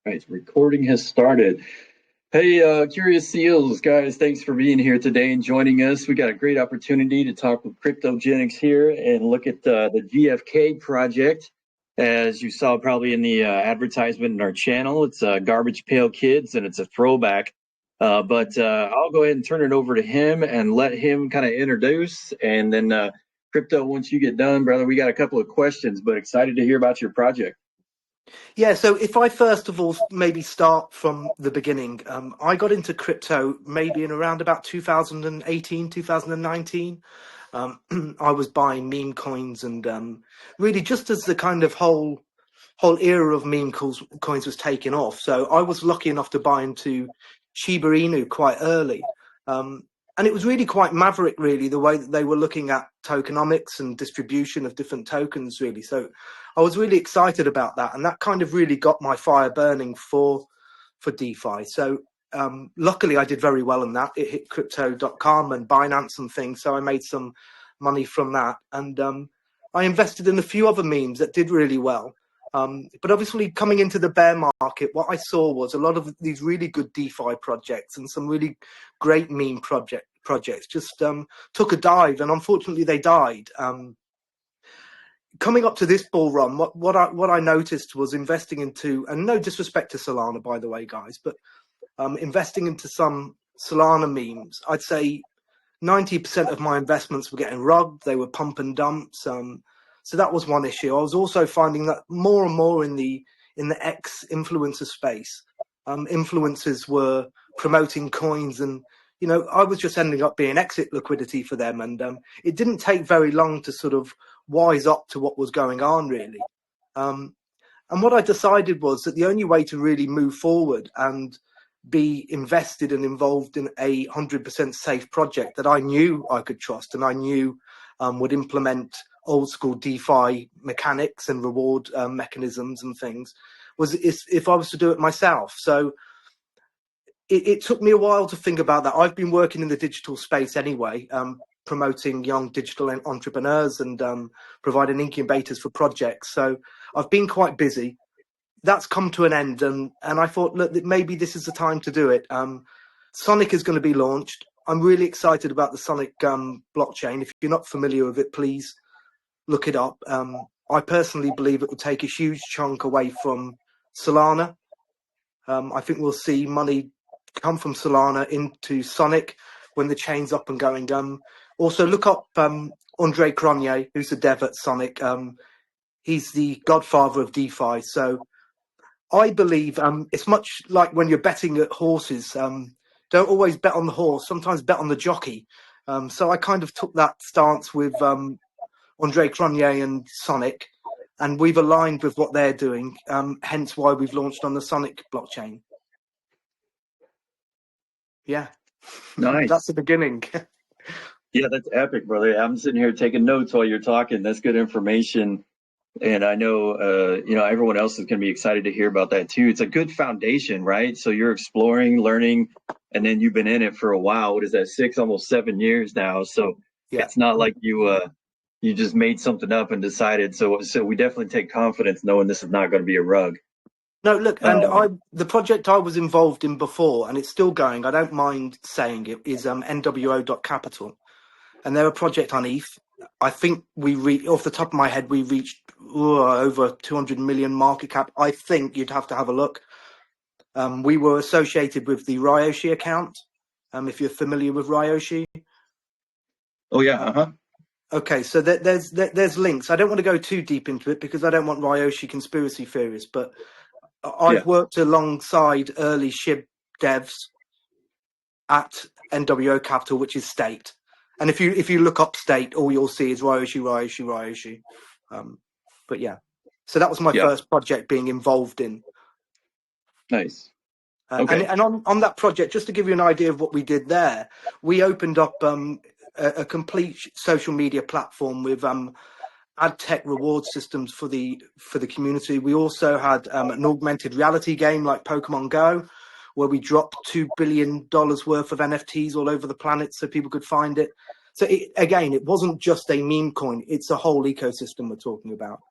Right, recording has started. Hey, Curious Seals, guys, thanks for being here today and joining us. We got a great opportunity to talk with Cryptogenics here and look at the GFK project. As you saw probably in the advertisement in our channel, it's Garbage Pail Kids and it's a throwback. But I'll go ahead and turn it over to him and let him kind of introduce. And then, Crypto, once you get done, brother, we got a couple of questions, but excited to hear about your project. Yeah, so if I first of all maybe start from the beginning, I got into crypto maybe in around about 2018, 2019. I was buying meme coins and really just as the kind of whole era of coins was taking off. So I was lucky enough to buy into Shiba Inu quite early. And it was really quite maverick, really, the way that they were looking at tokenomics and distribution of different tokens, really. So I was really excited about that. And that kind of really got my fire burning for DeFi. So luckily, I did very well in that. It hit crypto.com and Binance and things. So I made some money from that. And I invested in a few other memes that did really well. But obviously, coming into the bear market, what I saw was a lot of these really good DeFi projects and some really great meme projects just took a dive, and unfortunately, they died. Coming up to this bull run, what I noticed was investing into, and no disrespect to Solana, by the way, guys, but investing into some Solana memes. I'd say 90% of my investments were getting rugged. They were pump and dumps. So that was one issue. I was also finding that more and more in the X influencer space, influencers were promoting coins, and I was just ending up being exit liquidity for them. And it didn't take very long to sort of wise up to what was going on, really. And what I decided was that the only way to really move forward and be invested and involved in a 100% safe project that I knew I could trust and I knew would implement old school DeFi mechanics and reward mechanisms and things was if I was to do it myself. So it took me a while to think about that. I've been working in the digital space anyway, promoting young digital entrepreneurs and providing incubators for projects. So I've been quite busy. That's come to an end, and I thought, look, maybe this is the time to do it. Sonic is going to be launched. I'm really excited about the Sonic blockchain. If you're not familiar with it, please look it up. I personally believe it will take a huge chunk away from Solana. I think we'll see money come from Solana into Sonic when the chain's up and going. Also, look up Andre Cronje, who's the dev at Sonic. He's the godfather of DeFi. So I believe it's much like when you're betting at horses. Don't always bet on the horse. Sometimes bet on the jockey. So I kind of took that stance with Andre Cronje and Sonic, and we've aligned with what they're doing. Hence why we've launched on the Sonic blockchain. Yeah, Nice. That's the beginning. Yeah, that's epic, brother. I'm sitting here taking notes while you're talking. That's good information. And I know, everyone else is going to be excited to hear about that too. It's a good foundation, right? So you're exploring, learning, and then you've been in it for a while. What is that? 6, almost 7 years now. So yeah. It's not like you just made something up and decided. So we definitely take confidence knowing this is not going to be a rug. No, look, and the project I was involved in before, and it's still going, I don't mind saying it, is NWO.capital. And they're a project on ETH. I think off the top of my head, we reached over 200 million market cap. I think you'd have to have a look. We were associated with the Ryoshi account, if you're familiar with Ryoshi. Oh, yeah. Okay, so there's links. I don't want to go too deep into it because I don't want Ryoshi conspiracy theorists, but I've worked alongside early SHIB devs at NWO Capital, which is state. And if you look up state, all you'll see is Ryoshi. But yeah, so that was my first project being involved in. Nice. Okay. And on that project, just to give you an idea of what we did there, we opened up a complete social media platform with ad tech reward systems for the community. We also had an augmented reality game like Pokemon Go, where we dropped $2 billion worth of NFTs all over the planet so people could find it. So it wasn't just a meme coin. It's a whole ecosystem we're talking about.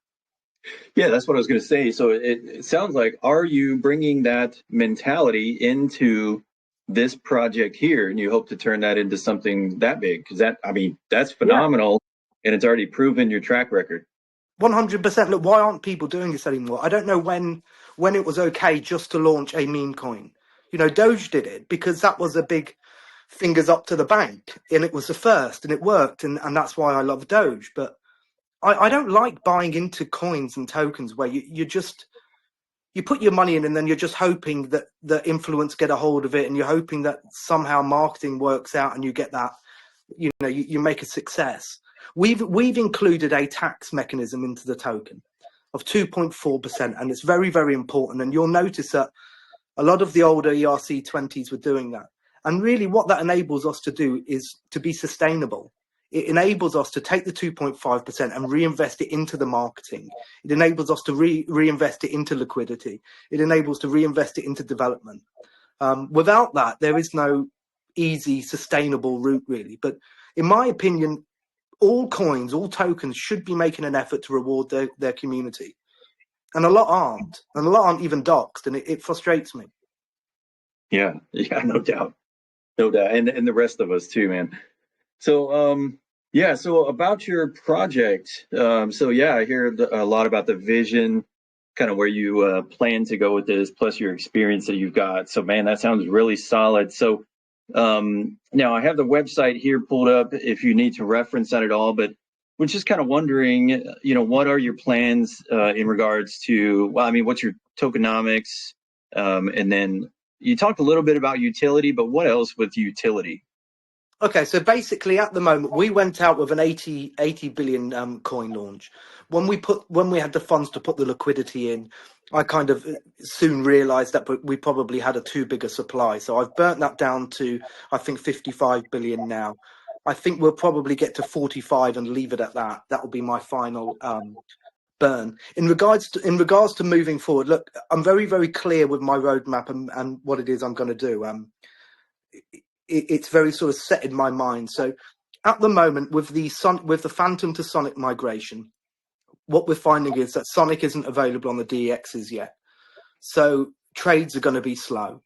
Yeah, that's what I was going to say. So it sounds like, are you bringing that mentality into this project here, and you hope to turn that into something that big? Because that, I mean, that's Yeah, phenomenal, and it's already proven your track record. 100%. Look, why aren't people doing this anymore? I don't know when it was okay just to launch a meme coin. You know, Doge did it because that was a big fingers up to the bank, and it was the first, and it worked, and that's why I love Doge. But I don't like buying into coins and tokens where you put your money in and then you're just hoping that the influence get a hold of it, and you're hoping that somehow marketing works out and you get that, you make a success. We've included a tax mechanism into the token of 2.4%, and it's very, very important. And you'll notice that a lot of the older ERC20s were doing that. And really what that enables us to do is to be sustainable. It enables us to take the 2.5% and reinvest it into the marketing. It enables us to reinvest it into liquidity. It enables to reinvest it into development. Without that, there is no easy, sustainable route, really. But in my opinion, all coins, all tokens should be making an effort to reward their community. And a lot aren't. And a lot aren't even doxed. And it frustrates me. Yeah, yeah, no doubt, no doubt, and the rest of us too, man. So, yeah, so about your project, so yeah, I hear a lot about the vision, kind of where you plan to go with this, plus your experience that you've got. So, man, that sounds really solid. So, now I have the website here pulled up if you need to reference that at all, but we're just kind of wondering, what are your plans in regards to, well, I mean, what's your tokenomics? And then you talked a little bit about utility, but what else with utility? Okay, so basically at the moment we went out with an 80 billion coin launch. When we had the funds to put the liquidity in, I kind of soon realized that we probably had a too big a supply. So I've burnt that down to, I think, 55 billion now. I think we'll probably get to 45 and leave it at that. That will be my final burn. In regards to moving forward, look, I'm very, very clear with my roadmap and what it is I'm going to do. It's very sort of set in my mind. So at the moment, with the Phantom to Sonic migration, what we're finding is that Sonic isn't available on the DEXs yet. So trades are going to be slow.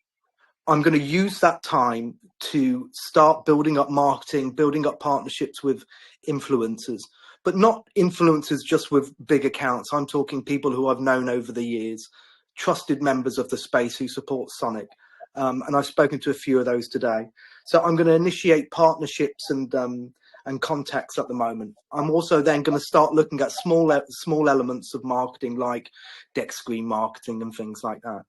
I'm going to use that time to start building up marketing, building up partnerships with influencers, but not influencers just with big accounts. I'm talking people who I've known over the years, trusted members of the space who support Sonic. And I've spoken to a few of those today. So I'm going to initiate partnerships and contacts at the moment. I'm also then going to start looking at small elements of marketing like deck screen marketing and things like that.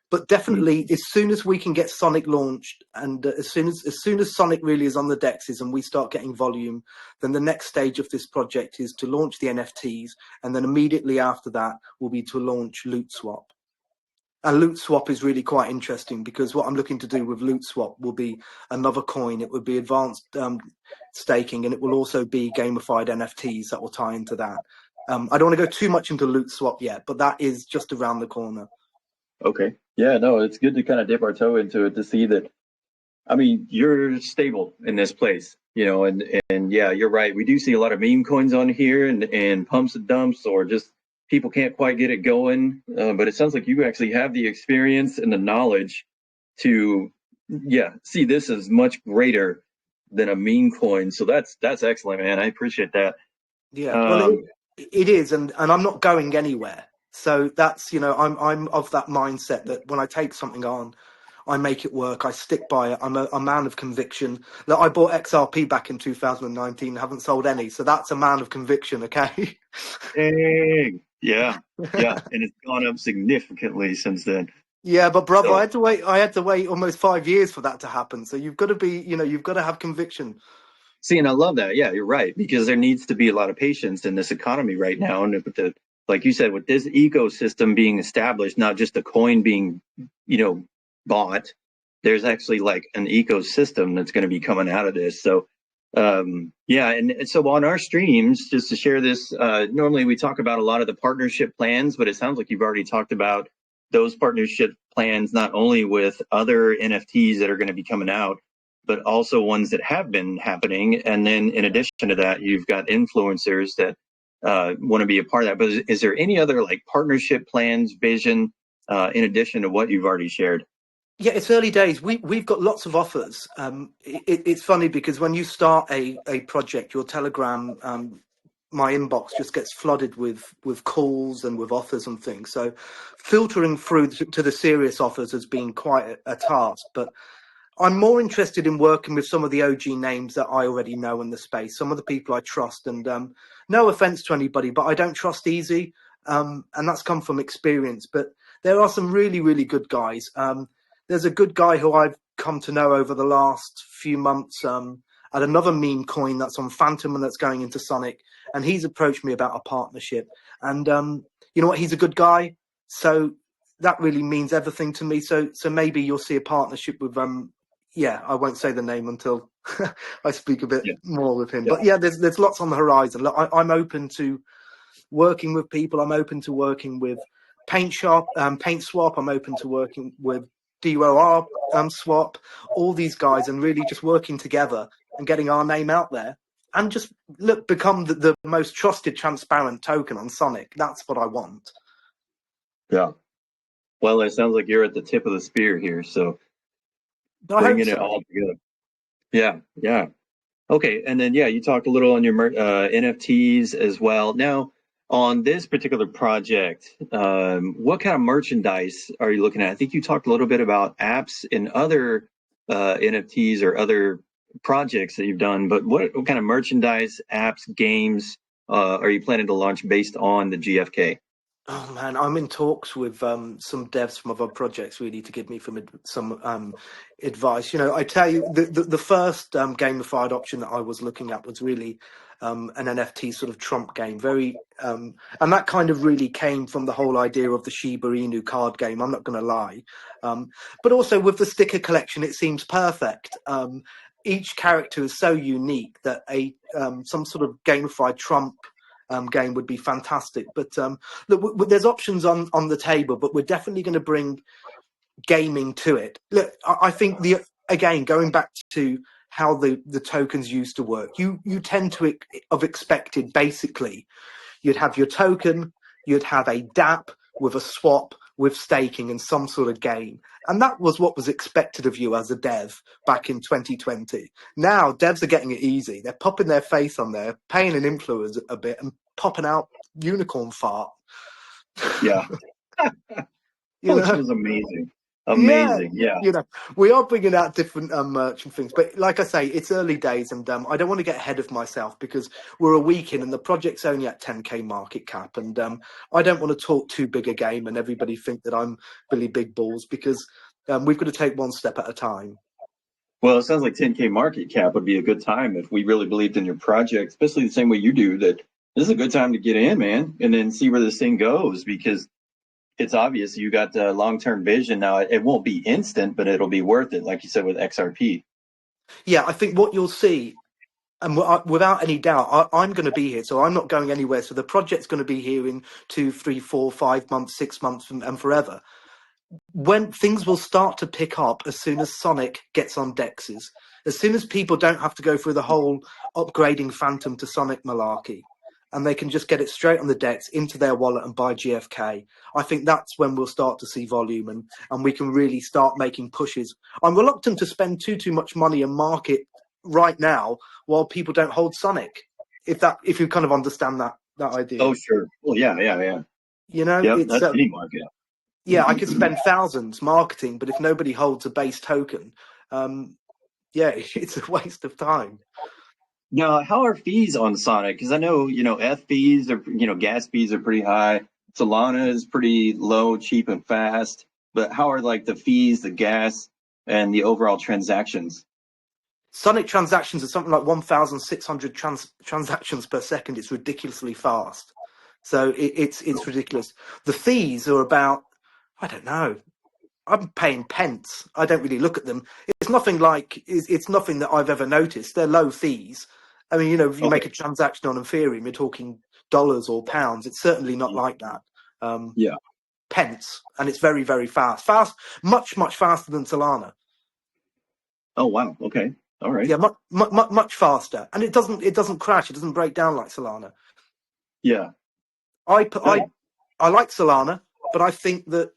But definitely, as soon as we can get Sonic launched, and as soon as Sonic really is on the dexes and we start getting volume, then the next stage of this project is to launch the NFTs, and then immediately after that will be to launch Loot Swap. And Loot Swap is really quite interesting because what I'm looking to do with Loot Swap will be another coin. It would be advanced staking, and it will also be gamified NFTs that will tie into that. I don't want to go too much into Loot Swap yet, but that is just around the corner. Okay. Yeah, no, it's good to kind of dip our toe into it to see that. I mean, you're stable in this place, and yeah, you're right. We do see a lot of meme coins on here and pumps and dumps, or just people can't quite get it going. But it sounds like you actually have the experience and the knowledge to, yeah, see this as much greater than a meme coin. So that's excellent, man. I appreciate that. Yeah, well, it is, and I'm not going anywhere. So that's, I'm of that mindset that when I take something on, I make it work. I stick by it. I'm a man of conviction. Look, I bought XRP back in 2019, haven't sold any. So that's a man of conviction, okay? Dang. Yeah, yeah, and it's gone up significantly since then. Yeah, but brother, So, I had to wait almost 5 years for that to happen. So you've got to be, you've got to have conviction. see, and I love that. Yeah, you're right, because there needs to be a lot of patience in this economy right now, and with the, like you said, with this ecosystem being established, not just a coin being, bought. There's actually like an ecosystem that's going to be coming out of this. So, yeah, and so on our streams, just to share this, normally we talk about a lot of the partnership plans, but it sounds like you've already talked about those partnership plans not only with other NFTs that are going to be coming out, but also ones that have been happening. And then in addition to that, you've got influencers that want to be a part of that. But is there any other like partnership plans, vision, in addition to what you've already shared? Yeah, it's early days. We've got lots of offers. It's funny because when you start a project, your Telegram, my inbox just gets flooded with calls and with offers and things. So filtering through to the serious offers has been quite a task. But I'm more interested in working with some of the OG names that I already know in the space, some of the people I trust. And no offense to anybody, but I don't trust easy. And that's come from experience. But there are some really, really good guys. There's a good guy who I've come to know over the last few months at another meme coin that's on Phantom and that's going into Sonic. And he's approached me about a partnership. And you know what? He's a good guy. So that really means everything to me. So maybe you'll see a partnership with yeah, I won't say the name until I speak a bit more with him. Yeah. But yeah, there's lots on the horizon. Look, I'm open to working with people. I'm open to working with Paint Shop, Paint Swap. I'm open to working with DOR Swap, all these guys, and really just working together and getting our name out there and just become the most trusted, transparent token on Sonic. That's what I want. Yeah. Well, it sounds like you're at the tip of the spear here. So bringing it all together. Yeah, yeah. Okay, and then you talked a little on your NFTs as well. Now, on this particular project, what kind of merchandise are you looking at? I think you talked a little bit about apps and other NFTs or other projects that you've done, but what kind of merchandise, apps, games are you planning to launch based on the GFK? Oh man, I'm in talks with some devs from other projects really to give me some advice. You know, I tell you, the first gamified option that I was looking at was really an NFT sort of Trump game, and that kind of really came from the whole idea of the Shiba Inu card game. I'm not going to lie, but also with the sticker collection, it seems perfect. Each character is so unique that some sort of gamified Trump game would be fantastic. But look, there's options on the table, but we're definitely going to bring gaming to it. Look, I think again, going back to how the tokens used to work, you tend to have expected basically you'd have your token, you'd have a DApp with a swap, with staking and some sort of game. And that was what was expected of you as a dev back in 2020. Now devs are getting it easy. They're popping their face on there, paying an influencer a bit and popping out unicorn fart. Yeah. Which was amazing. Amazing. Yeah. You know, we are bringing out different merch and things, but like I say, it's early days, and I don't want to get ahead of myself because we're a week in, and the project's only at 10k market cap, and I don't want to talk too big a game and everybody think that I'm Billy Big Balls because we've got to take one step at a time. Well, it sounds like 10k market cap would be a good time if we really believed in your project, especially the same way you do. That this is a good time to get in, man, and then see where this thing goes because it's obvious you got the long-term vision. Now it won't be instant, but it'll be worth it, like you said with XRP. Yeah, I think what you'll see, and without any doubt, I'm going to be here, so I'm not going anywhere. So the project's going to be here in 2, 3, 4, 5 months, 6 months, and forever. When things will start to pick up as soon as Sonic gets on Dexes, as soon as people don't have to go through the whole upgrading Phantom to Sonic malarkey, and they can just get it straight on the Dex into their wallet and buy GFK. I think that's when we'll start to see volume and we can really start making pushes. I'm reluctant to spend too much money and market right now while people don't hold Sonic. If you kind of understand that idea. Oh, sure. Well, yeah. You know, yep, it's that's any market. Yeah, I could spend thousands marketing, but if nobody holds a base token, yeah, it's a waste of time. Now, how are fees on Sonic? Because I know, F fees are, gas fees are pretty high. Solana is pretty low, cheap, and fast. But how are like the fees, the gas, and the overall transactions? Sonic transactions are something like 1,600 transactions per second. It's ridiculously fast. So it's ridiculous. The fees are about, I don't know, I'm paying pence. I don't really look at them. It's nothing that I've ever noticed. They're low fees. I mean, if you make a transaction on Ethereum, you're talking dollars or pounds. It's certainly not like that. Yeah. Pence, and it's very, very fast. Much faster than Solana. Oh wow. Okay. All right. Yeah, much faster, and it doesn't crash. It doesn't break down like Solana. Yeah. I like Solana, but I think that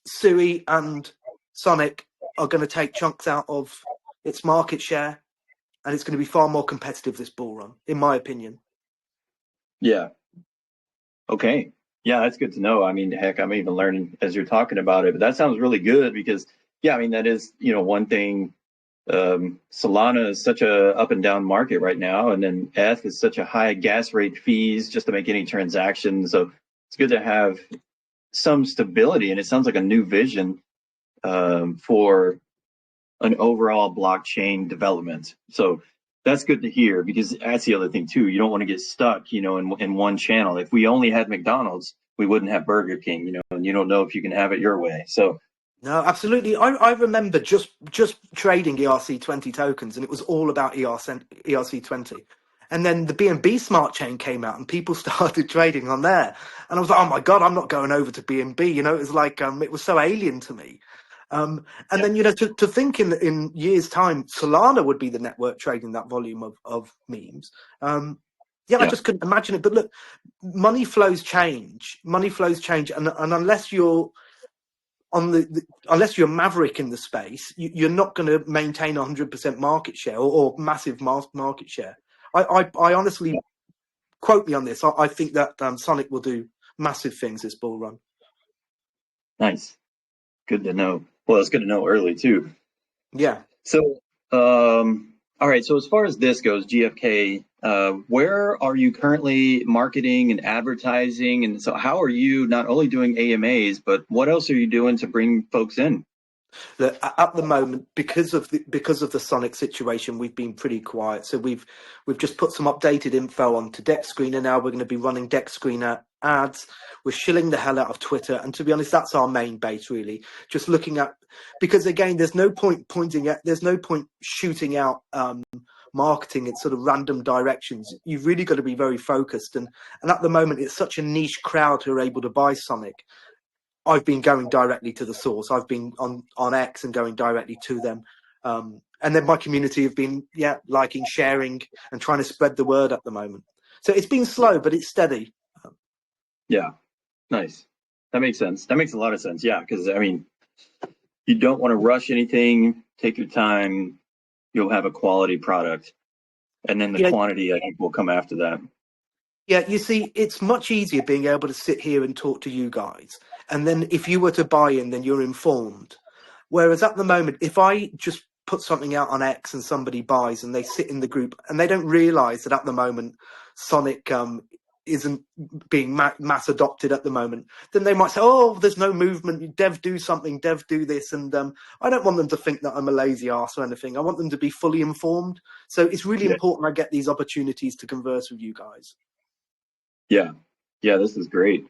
Sui and Sonic are going to take chunks out of its market share, and it's going to be far more competitive this bull run, in my opinion. Yeah. Okay. Yeah, that's good to know. I mean, heck, I'm even learning as you're talking about it, but that sounds really good because, yeah, I mean, that is, one thing. Solana is such a up and down market right now, and then ETH is such a high gas rate fees just to make any transaction. So it's good to have some stability, and it sounds like a new vision for an overall blockchain development. So that's good to hear because that's the other thing too. You don't want to get stuck, in one channel. If we only had McDonald's, we wouldn't have Burger King, and you don't know if you can have it your way. So No, absolutely. I remember just trading ERC20 tokens, and it was all about ERC20. And then the BNB Smart Chain came out, and people started trading on there. And I was like, oh my God, I'm not going over to BNB. It was like it was so alien to me. And then to think in years' time, Solana would be the network trading that volume of memes. I just couldn't imagine it. But look, money flows change. And unless you're unless you're maverick in the space, you're not going to maintain 100% market share or massive market share. I honestly, quote me on this, I think that Sonic will do massive things this bull run. Nice. Good to know. Well, it's good to know early too. Yeah. So, all right. So as far as this goes, GFK, where are you currently marketing and advertising? And so how are you not only doing AMAs, but what else are you doing to bring folks in? Look, at the moment, because of the Sonic situation, we've been pretty quiet. So we've just put some updated info onto Deck Screener now. We're going to be running Deck Screener ads. We're shilling the hell out of Twitter, and to be honest, that's our main base really. Just looking at, because again, there's no point shooting out marketing in sort of random directions. You've really got to be very focused, and at the moment, it's such a niche crowd who are able to buy Sonic. I've been going directly to the source. I've been on X and going directly to them. And then my community have been, liking, sharing, and trying to spread the word at the moment. So it's been slow, but it's steady. Yeah, nice. That makes sense. That makes a lot of sense. Yeah, because I mean, you don't want to rush anything. Take your time. You'll have a quality product, and then the quantity, I think, will come after that. Yeah, you see, it's much easier being able to sit here and talk to you guys. And then if you were to buy in, then you're informed. Whereas at the moment, if I just put something out on X and somebody buys and they sit in the group and they don't realize that at the moment Sonic isn't being mass adopted at the moment, then they might say, oh, there's no movement. Dev do something, Dev do this. And I don't want them to think that I'm a lazy ass or anything. I want them to be fully informed. So it's really important I get these opportunities to converse with you guys. Yeah, this is great.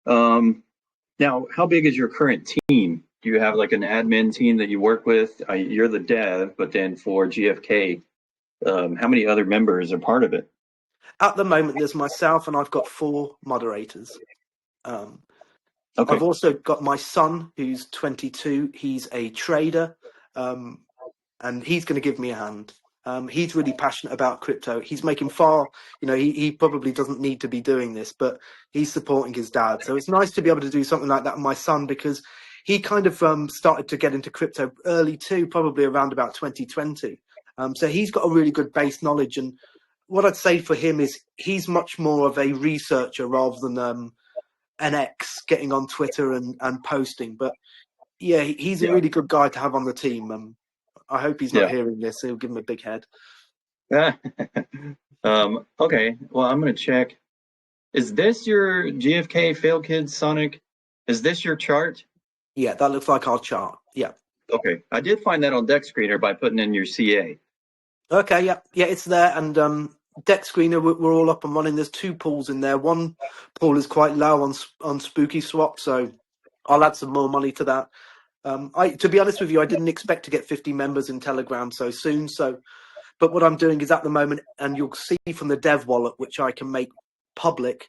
Now, how big is your current team? Do you have like an admin team that you work with? You're the dev, but then for GFK, how many other members are part of it? At the moment, there's myself and I've got 4 moderators. Okay. I've also got my son, who's 22. He's a trader, and he's going to give me a hand. He's really passionate about crypto. He's making he probably doesn't need to be doing this, but he's supporting his dad. So it's nice to be able to do something like that with my son, because he kind of started to get into crypto early too, probably around about 2020. So he's got a really good base knowledge. And what I'd say for him is he's much more of a researcher rather than an ex getting on Twitter and posting. But yeah, he's a really good guy to have on the team. I hope he's not hearing this. He'll give him a big head. Okay. Well, I'm going to check. Is this your GFK Fail Kids Sonic? Is this your chart? Yeah, that looks like our chart. Yeah. Okay. I did find that on Deck Screener by putting in your CA. Okay. Yeah. Yeah, it's there. And Deck Screener, we're all up and running. There's 2 pools in there. One pool is quite low on Spooky Swap, so I'll add some more money to that. To be honest with you, I didn't expect to get 50 members in Telegram so soon. But what I'm doing is at the moment, and you'll see from the dev wallet, which I can make public,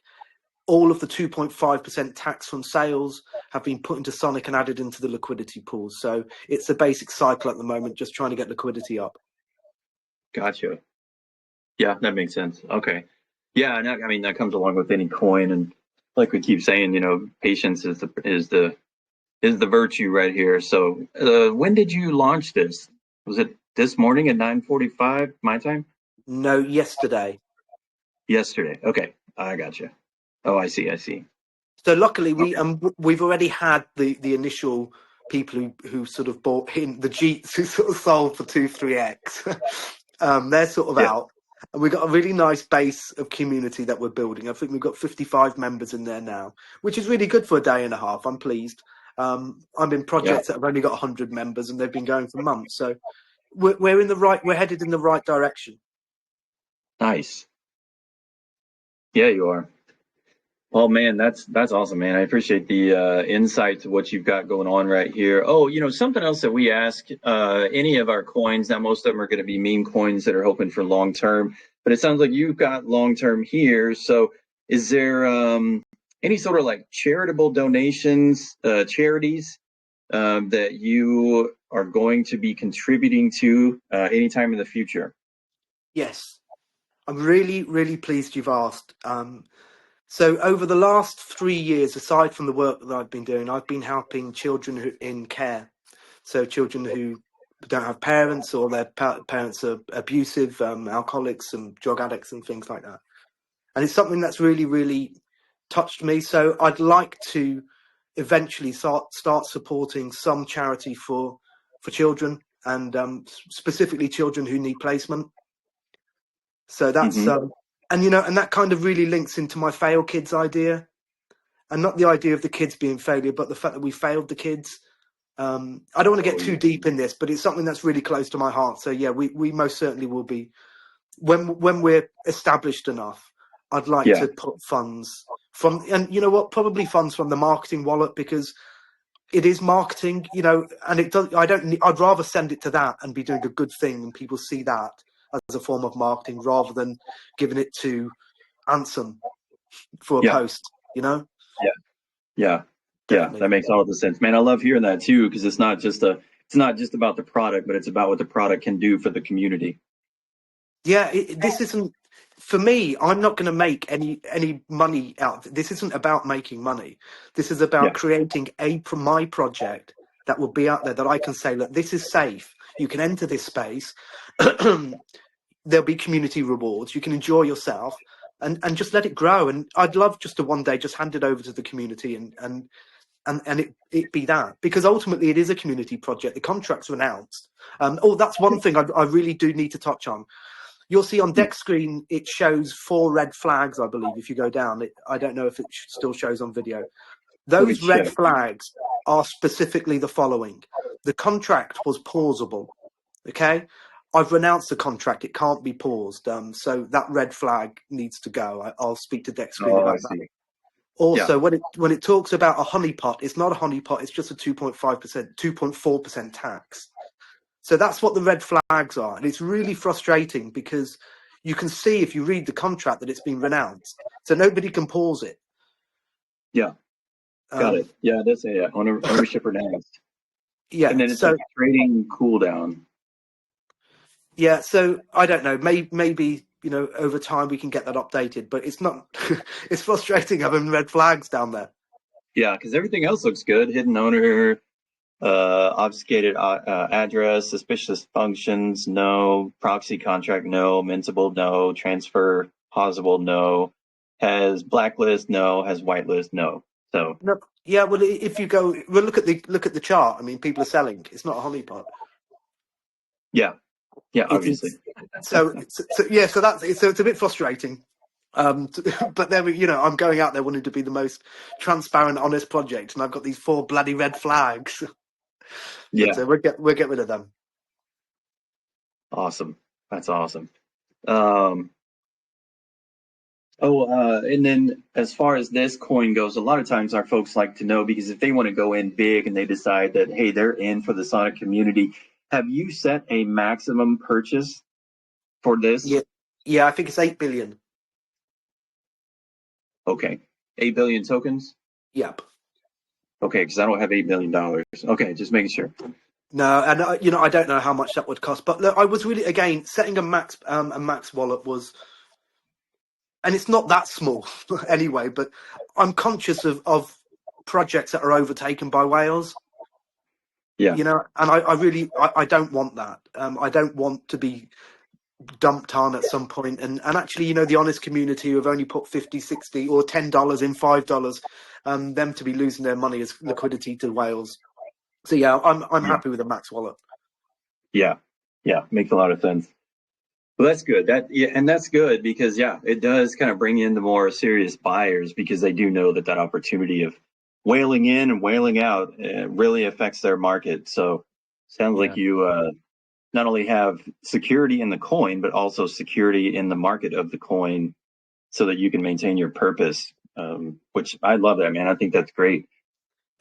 all of the 2.5% tax from sales have been put into Sonic and added into the liquidity pools. So it's a basic cycle at the moment, just trying to get liquidity up. Gotcha. Yeah, that makes sense. Okay. Yeah, and I mean that comes along with any coin, and like we keep saying, patience is the virtue right here. So, when did you launch this? Was it this morning at 9:45 my time? No, yesterday. Yesterday. Okay, I got you. Oh, I see. I see. So luckily Okay. we've already had the initial people who sort of bought in the Jeets who sort of sold for 2-3x. They're sort of Yeah. out. And we've got a really nice base of community that we're building. I think we've got 55 members in there now, which is really good for a day and a half. I'm pleased. I'm in Yeah. projects that have only got 100 members and they've been going for months. So we're headed in the right direction. Nice. Yeah, you are. Well, man, that's awesome, man. I appreciate the insight to what you've got going on right here. Oh, something else that we ask any of our coins. Now, most of them are going to be meme coins that are hoping for long term, but it sounds like you've got long term here. So, is there any sort of like charitable donations, charities that you are going to be contributing to anytime in the future? Yes, I'm really, really pleased you've asked. So over the last 3 years, aside from the work that I've been doing, I've been helping children in care. So children who don't have parents or their parents are abusive, alcoholics and drug addicts and things like that. And it's something that's really, really touched me. So I'd like to eventually start supporting some charity for children and specifically children who need placement. So that's Hmm. and that kind of really links into my fail kids idea, and not the idea of the kids being failure, but the fact that we failed the kids. I don't want to Oh, get too yeah. deep in this, but it's something that's really close to my heart. So yeah, we most certainly will be when we're established enough. I'd like Yeah. to put funds from, and you know what, probably funds from the marketing wallet, because it is marketing, and it does. I'd rather send it to that and be doing a good thing, and people see that as a form of marketing rather than giving it to Ansem for a Yeah. post. You know, Yeah. Yeah. Yeah, definitely. that makes all the sense, man. I love hearing that too, because it's not just about the product, but it's about what the product can do for the community. Yeah, this isn't for me. I'm not going to make any money out of it. This isn't about making money. This is about Yeah. creating my project that will be out there that I can say, look, this is safe. You can enter this space. There'll be community rewards. You can enjoy yourself and just let it grow. And I'd love just to one day just hand it over to the community and it be that, because ultimately it is a community project. The contracts are announced. That's one thing I really do need to touch on. You'll see on deck screen, it shows 4 red flags, I believe, if you go down. I don't know if it still shows on video. Let me Those red check. flags are specifically the following. The contract was pausable, okay? I've renounced the contract. It can't be paused. So that red flag needs to go. I'll speak to deck screen Oh, I about that. see. Yeah. Also, when it talks about a honeypot, it's not a honeypot. It's just a 2.5%, 2.4% tax. So that's what the red flags are. And it's really frustrating because you can see if you read the contract that it's been renounced. So nobody can pause it. Yeah. Got Um, it. Yeah, that's a ownership renounced. And yeah. then it's like So, a trading cooldown. yeah. So I don't know. Maybe, over time we can get that updated, but it's not, it's frustrating having red flags down there. Yeah, because everything else looks good. Hidden owner, obfuscated address, suspicious functions, no. Proxy contract, no. Mintable, no. Transfer possible, no. Has blacklist, no. Has whitelist, no. So No, yeah. Well, if you go, well, look at the chart. I mean, people are selling. It's not a honeypot. yeah, yeah, It obviously. is. So yeah. So it's a bit frustrating. But then I'm going out there wanting to be the most transparent, honest project, and I've got these 4 bloody red flags. But Yeah, we'll get rid of them. awesome. That's awesome. Um, and then as far as this coin goes, a lot of times our folks like to know, because if they want to go in big and they decide that, hey, they're in for the Sonic community, have you set a maximum purchase for this? Yeah, yeah. I think it's 8 billion. Okay. 8 billion tokens? Yep. Okay, because I don't have $8 million. Okay, just making sure. No, and I don't know how much that would cost, but look, I was really, again, setting a max wallet was and it's not that small anyway, but I'm conscious of projects that are overtaken by whales. Yeah. You know, and I really I don't want that. I don't want to be dumped on at some point, and actually, you know, the honest community who have only put 50, 60 or $10 in $5, them to be losing their money as liquidity to whales. So yeah, I'm happy with the Max wallet. Yeah, makes a lot of sense. Well, that's good. And that's good because it does kind of bring in the more serious buyers because they do know that opportunity of whaling in and whaling out really affects their market. So sounds like you not only have security in the coin, but also security in the market of the coin, so that you can maintain your purpose. Which I love that, man. I think that's great.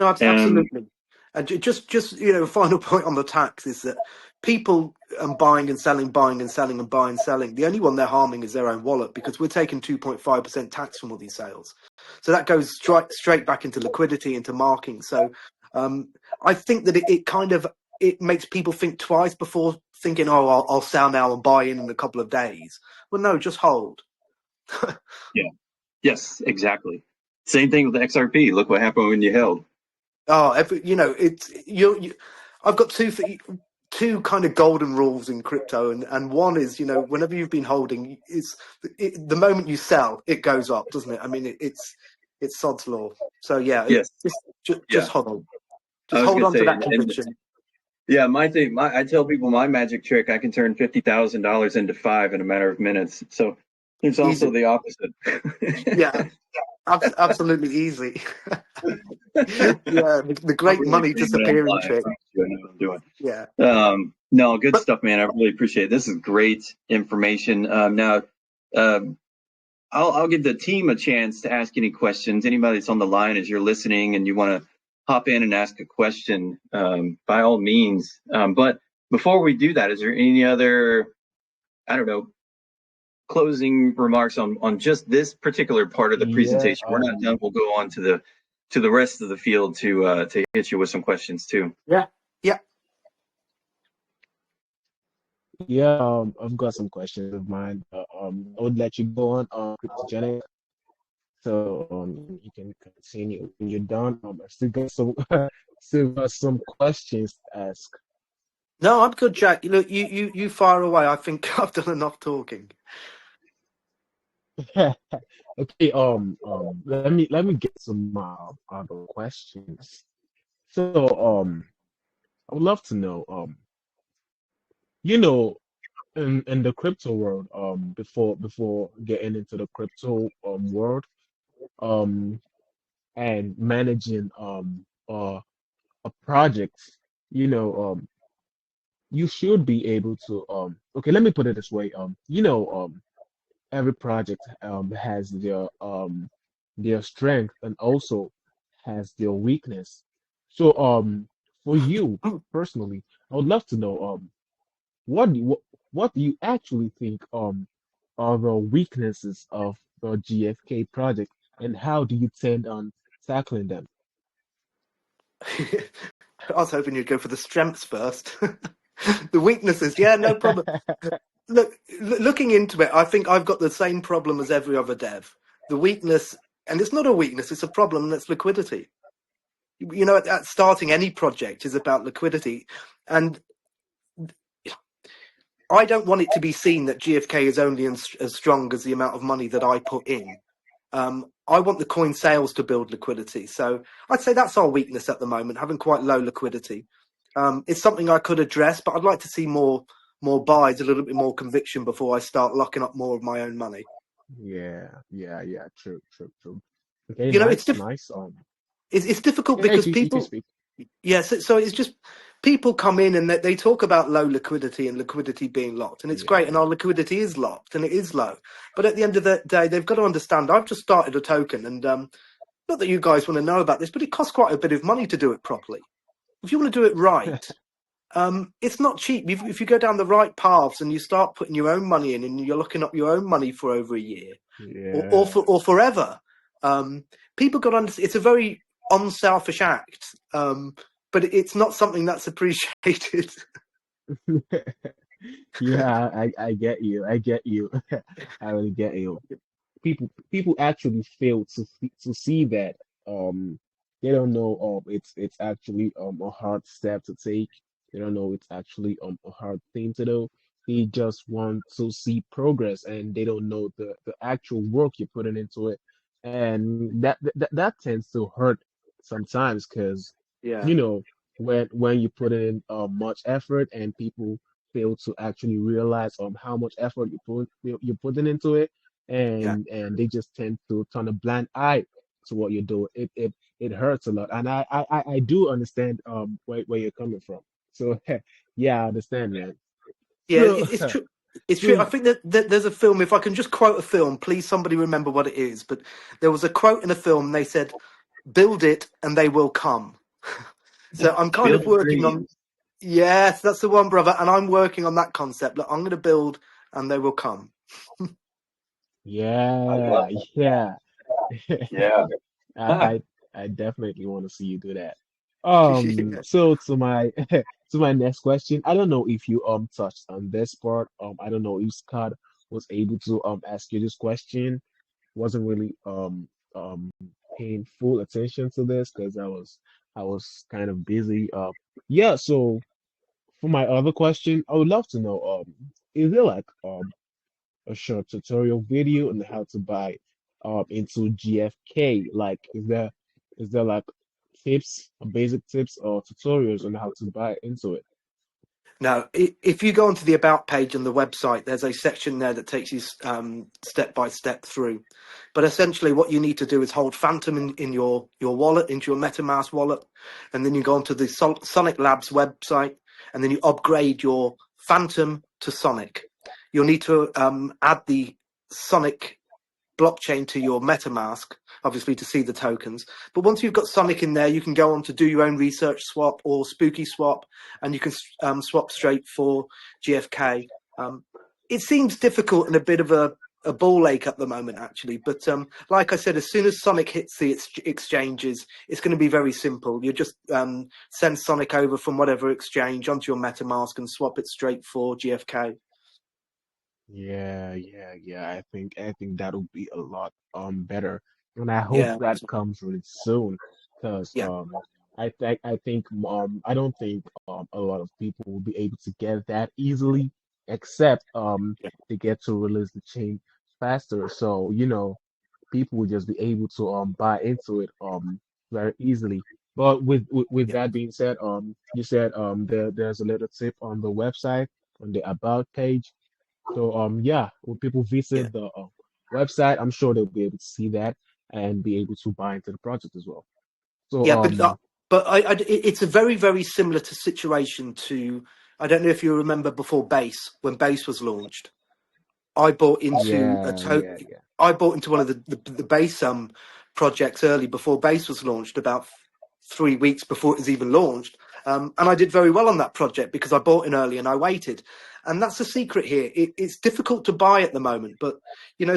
No, And absolutely. And just you know, final point on the tax is that people buying and selling, buying and selling, and buying and selling. The only one they're harming is their own wallet, because we're taking 2.5% tax from all these sales. So that goes straight back into liquidity, into marking. So I think that it kind of it makes people think twice before thinking, oh, I'll sell now and buy in a couple of days. Well, no, just hold. yeah, yes, exactly. Same thing with XRP. Look what happened when you held. Oh, you know, it's I've got two kind of golden rules in crypto, and one is, you know, whenever you've been holding, the moment you sell, it goes up, doesn't it? I mean, it's sod's law. So yeah, Yes, just hold on, I just was hold gonna on to say, that and conviction. yeah, my thing, I tell people my magic trick, I can turn $50,000 into five in a matter of minutes. So there's also Easy, the opposite. yeah, absolutely easy. Yeah, the I'm great really money putting it on disappearing fly. I trick. promise you, I know what I'm doing. Yeah, No, good but stuff, man. I really appreciate it. This is great information. Now, um, I'll give the team a chance to ask any questions. Anybody that's on the line, as you're listening and you want to hop in and ask a question, by all means. But before we do that, is there any other, I don't know, closing remarks on just this particular part of the Yeah, presentation? We're not done. We'll go on to the rest of the field to hit you with some questions too. yeah, yeah. yeah. I've got some questions of mine. I would let you go on, Cryptogenic. So you can continue when you're done. I still got some, still got some questions to ask. No, I'm good, Jack. Look, you fire away. I think I've done enough talking. Okay. Let me get some other questions. So I would love to know, you know, in the crypto world, before getting into the crypto world, um, and managing a project, you know, you should be able to okay, let me put it this way. Every project has their strength and also has their weakness. So for you personally, I would love to know what do you, what do you actually think are the weaknesses of the GFK project, and how do you intend on tackling them? I was hoping you'd go for the strengths first. The weaknesses, yeah, no problem. Look, looking into it, I think I've got the same problem as every other dev. The weakness, and it's not a weakness, it's a problem, and that's liquidity. You know, at starting any project is about liquidity. And I don't want it to be seen that GFK is only as strong as the amount of money that I put in. I want the coin sales to build liquidity. So I'd say that's our weakness at the moment, having quite low liquidity. It's something I could address, but I'd like to see more buys, a little bit more conviction before I start locking up more of my own money. Yeah, yeah, true, true, true. Okay, You know, nice. It's difficult Yeah, because you can people, speak. yes, so it's just people come in and they talk about low liquidity and liquidity being locked, and it's great, and Yeah. our liquidity is locked and it is low. But at the end of the day, they've got to understand. I've just started a token, and not that you guys want to know about this, but it costs quite a bit of money to do it properly. If you want to do it right, it's not cheap. If you go down the right paths and you start putting your own money in, and you're looking up your own money for over a year Yeah. or forever, people got to understand. It's a very unselfish act, but it's not something that's appreciated. Yeah, I get you. I get you. I really get you. people actually fail to see that they don't know it's actually a hard step to take. They don't know it's actually a hard thing to do. They just want to see progress, and they don't know the actual work you're putting into it, and that tends to hurt sometimes because Yeah, you know when you put in much effort and people fail to actually realize how much effort you're putting into it, yeah. and they just tend to turn a blind eye to what you're doing. It hurts a lot, and I do understand where you're coming from. So yeah, I understand, man. Yeah, So it's true. It's true. I so think that there's a film. If I can just quote a film, please somebody remember what it is. But there was a quote in a film. They said, "Build it, and they will come." So I'm kind Build of working on. dreams. Yes, that's the one, brother. And I'm working on that concept. Look, I'm going to build, and they will come. I love yeah, it. yeah. Yeah. I Huh. I I definitely want to see you do that. Yeah. So to my to my next question, I don't know if you touched on this part. I don't know if Scott was able to ask you this question. Wasn't really paying full attention to this because I was kind of busy. Yeah. So for my other question, I would love to know is there like a short tutorial video on how to buy into GFK? Like, is there like tips, basic tips or tutorials on how to buy into it? Now, if you go onto the About page on the website, there's a section there that takes you step by step through. But essentially, what you need to do is hold Phantom in your wallet, into your MetaMask wallet, and then you go onto the Sonic Labs website, and then you upgrade your Phantom to Sonic. You'll need to add the Sonic blockchain to your MetaMask, obviously to see the tokens. But once you've got Sonic in there, you can go on to do your own research swap or spooky swap, and you can swap straight for GFK. It seems difficult and a bit of a ball ache at the moment, actually. But like I said, as soon as Sonic hits the exchanges, it's going to be very simple. You just send Sonic over from whatever exchange onto your MetaMask and swap it straight for GFK. Yeah, yeah, yeah. I think that'll be a lot better, and I hope Yeah, that comes really soon. Because yeah, I don't think a lot of people will be able to get that easily, except yeah, they get to release the chain faster. So people will just be able to buy into it very easily. But with yeah, that being said, you said there's a little tip on the website on the about page. So yeah, when people yeah. visit the website, I'm sure they'll be able to see that and be able to buy into the project as well. So Yeah, but it's a very very similar to situation to, I don't know if you remember before Base, when Base was launched. I bought into yeah, yeah, yeah. I bought into one of the Base projects early before Base was launched, about 3 weeks before it was even launched. And I did very well on that project because I bought in early and I waited. And that's the secret here. It's difficult to buy at the moment, but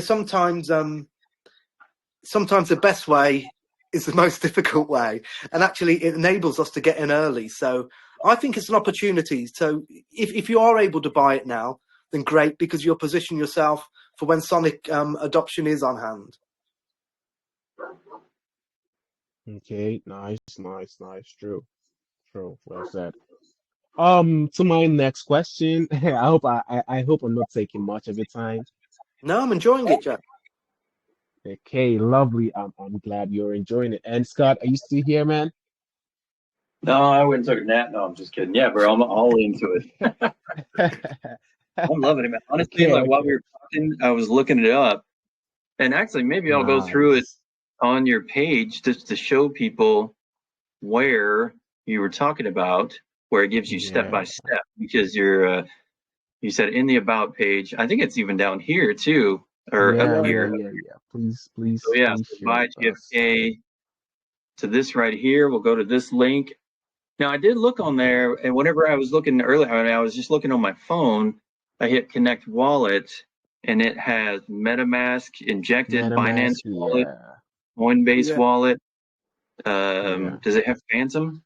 sometimes the best way is the most difficult way, and actually it enables us to get in early. So I think it's an opportunity. So if you are able to buy it now, then great, because you'll position yourself for when Sonic adoption is on hand. Okay, nice, nice, nice. True, true. Well said. To my next question, I hope I'm not taking much of your time. No, I'm enjoying it, Jack. Okay, lovely. I'm glad you're enjoying it. And Scott, are you still here, man? No, I wouldn't took a nap. No, I'm just kidding. Yeah, bro, I'm all into it. I'm loving it, man. Honestly, Okay, like while we okay. were talking, I was looking it up, and actually, maybe I'll go through it Nice. on your page just to show people where you were talking about, where it gives you step Yeah, by step, because you said in the about page. I think it's even down here too, or up yeah, Yeah, yeah, here. yeah, yeah. Please, So please, yeah, please so share buy with us. GFK to this right here. We'll go to this link. Now I did look on there, and whenever I was looking earlier, I was just looking on my phone. I hit Connect Wallet, and it has MetaMask injected, Binance MetaMask, Wallet, yeah, Coinbase yeah. Wallet. yeah. Does it have Phantom?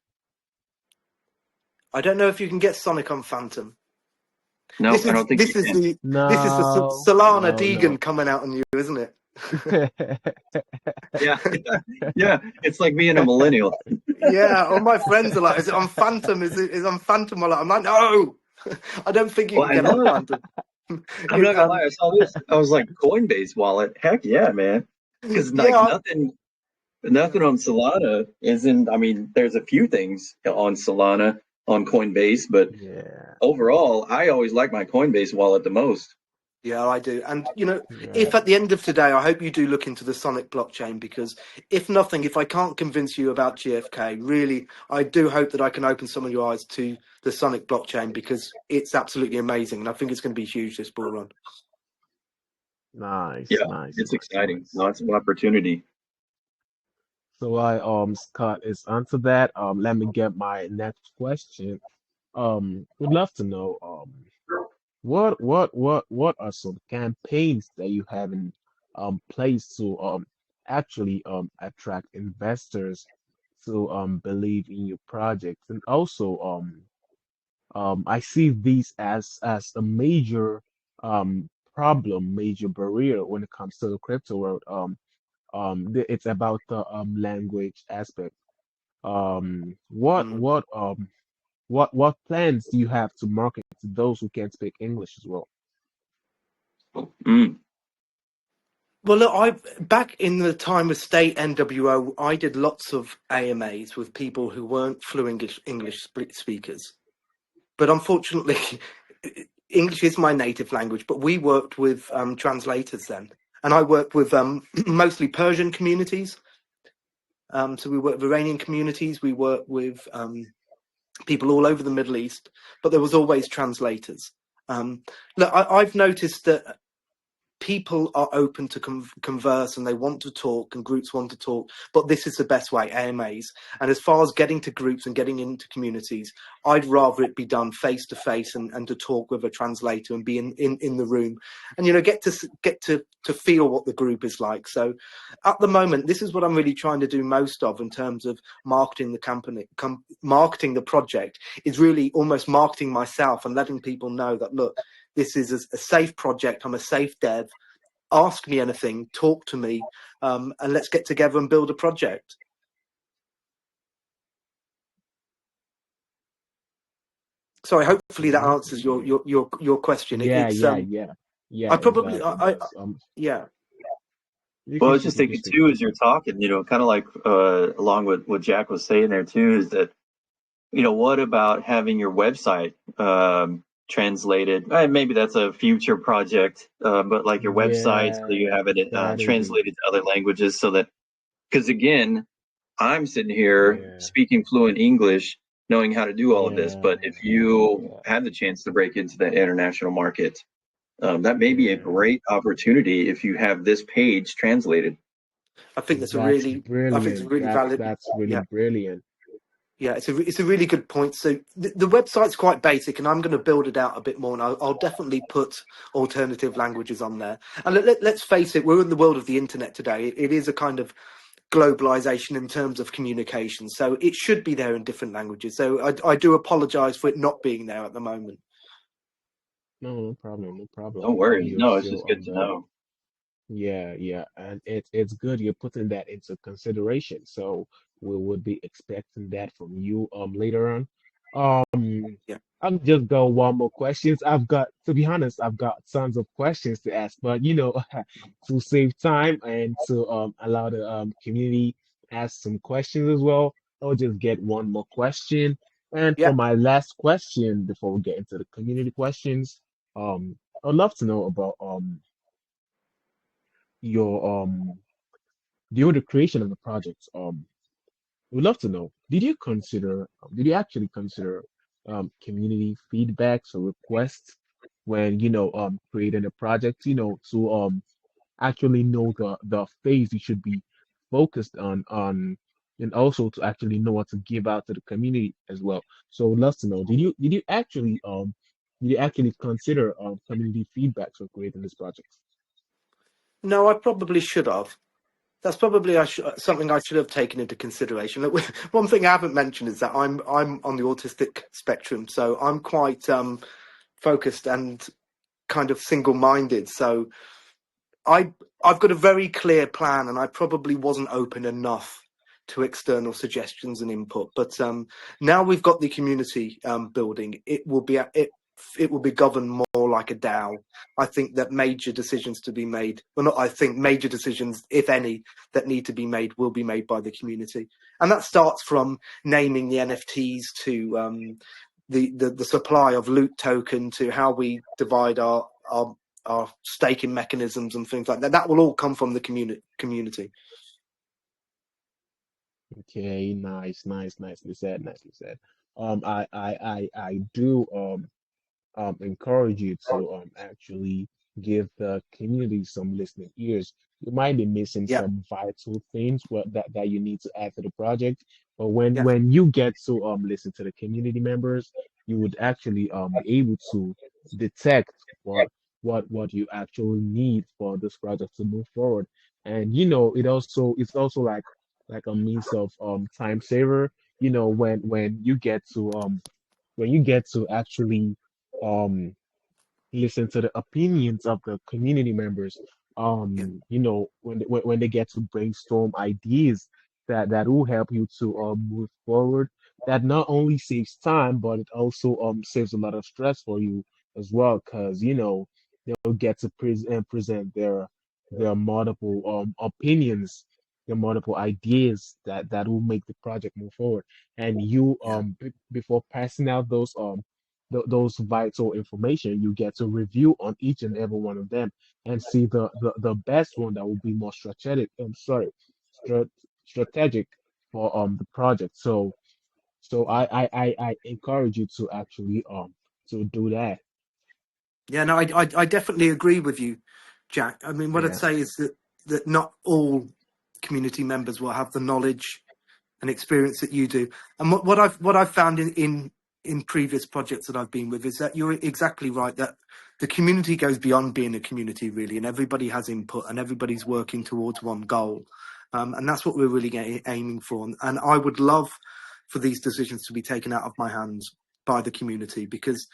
I don't know if you can get Sonic on Phantom. No, This I is don't think you this is can. the this is the No, Solana no, Deegan no. coming out on you, isn't it? Yeah, yeah. It's like being a millennial. Yeah, all my friends are like, "Is it on Phantom? Is it on Phantom Wallet?" I'm like, "No, I don't think you Well, can I get on know. Phantom." I'm not gonna lie. I saw this. I was like, Coinbase wallet. Heck yeah, man. Because like Yeah, nothing on Solana isn't. I mean, there's a few things on Solana on Coinbase, but Yeah, overall, I always like my Coinbase wallet the most. yeah, I do. And yeah. if at the end of today, I hope you do look into the Sonic blockchain, because if nothing, if I can't convince you about GFK, really, I do hope that I can open some of your eyes to the Sonic blockchain, because it's absolutely amazing, and I think it's going to be huge this bull run. Nice, Yeah, nice, it's nice, exciting. nice. Lots of opportunity. So I Scott is onto that. Let me get my next question. Would love to know what are some campaigns that you have in place to actually attract investors to believe in your projects, and also I see these as a major problem, major barrier when it comes to the crypto world. It's about the language aspect. Mm. What plans do you have to market to those who can't speak English as well? Mm. Well, look, I back in the time of state NWO, I did lots of AMAs with people who weren't fluent English speakers. But unfortunately, English is my native language. But we worked with translators then, and I worked with mostly Persian communities. So we worked with Iranian communities. We worked with people all over the Middle East, but there was always translators. Look, I've noticed that people are open to converse, and they want to talk, and groups want to talk, but this is the best way, AMAs. And as far as getting to groups and getting into communities, I'd rather it be done face to face, and to talk with a translator and be in the room, and get to feel what the group is like. So at the moment, this is what I'm really trying to do most of in terms of marketing the company, marketing the project, is really almost marketing myself and letting people know that, look, this is a safe project. I'm a safe dev. Ask me anything, talk to me, and let's get together and build a project. Sorry, hopefully that Hmm. answers your question. Yeah, It's yeah, yeah, yeah. I probably Exactly. It I does. yeah. You Well, I can was speak. just You can thinking speak. too, as you're talking, kind of like along with what Jack was saying there too, is that what about having your website translated? Maybe that's a future project, but like your website, so you Yeah, have it that is a translated to other languages, so that because again, I'm sitting here yeah, speaking fluent English, knowing how to do all of this, yeah, but if you yeah, have the chance to break into the international market, that may be a yeah. great opportunity if you have this page translated. I think that's a That's really I think it's a brilliant. really That's valid. that's really Yeah. brilliant. Yeah, it's a really good point. So the website's quite basic, and I'm going to build it out a bit more. And I'll definitely put alternative languages on there. And let's face it, we're in the world of the internet today. It is a kind of globalization in terms of communication, so it should be there in different languages. So I do apologise for it not being there at the moment. No, no problem, no problem. No worries. You're No, it's still just good to know. yeah, yeah, and it's good you're putting that into consideration. So we would be expecting that from you later on. Yeah, I've just got one more questions. I've got, to be honest, I've got tons of questions to ask, but to save time and to allow the community ask some questions as well, I'll just get one more question. And yeah. for my last question before we get into the community questions, I'd love to know about your during the creation of the project, we'd love to know, did you actually consider community feedbacks or requests when, creating a project, to actually know the phase you should be focused on, and also to actually know what to give out to the community as well. So we'd love to know, did you actually consider community feedbacks for creating this project? No, I probably should have. That's probably something I should have taken into consideration. Look, one thing I haven't mentioned is that I'm on the autistic spectrum, so I'm quite focused and kind of single-minded. So I've got a very clear plan, and I probably wasn't open enough to external suggestions and input. But now we've got the community building, it will be governed more like a DAO. I think that major decisions to be made, well, not I think, major decisions, if any, that need to be made will be made by the community, and that starts from naming the NFTs to the supply of loot token, to how we divide our staking mechanisms and things like that. That will all come from the community. Okay, nicely said, nicely said. I do encourage you to actually give the community some listening ears. You might be missing Yeah, some vital things that you need to add to the project, but yeah, when you get to listen to the community members, you would actually be able to detect what you actually need for this project to move forward. And it's also like a means of time saver. When you get to actually um listen to the opinions of the community members. yeah, When they get to brainstorm ideas that will help you to move forward. That not only saves time, but it also saves a lot of stress for you as well, because they'll get to present their multiple opinions, their multiple ideas that will make the project move forward. And you yeah, before passing out those vital information, you get to review on each and every one of them and see the best one that will be more strategic. I'm sorry, strat, strategic for the project. So I encourage you to actually to do that. yeah. No, I definitely agree with you, Jack. I mean, what I'd Yeah. say is that not all community members will have the knowledge and experience that you do. And what I've found in previous projects that I've been with is that you're exactly right, that the community goes beyond being a community, really, and everybody has input and everybody's working towards one goal. And that's what we're really aiming for. And I would love for these decisions to be taken out of my hands by the community, because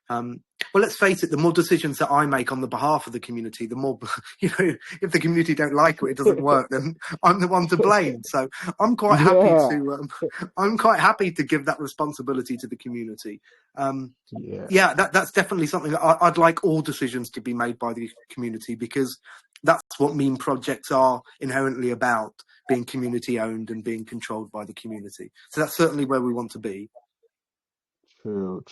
well, let's face it, the more decisions that I make on the behalf of the community, the more, if the community don't like it, it doesn't work, then I'm the one to blame. So I'm quite happy Yeah. to, I'm quite happy to give that responsibility to the community. Yeah. Yeah, that's definitely something that I'd like all decisions to be made by the community, because that's what meme projects are inherently about, being community owned and being controlled by the community. So that's certainly where we want to be. True.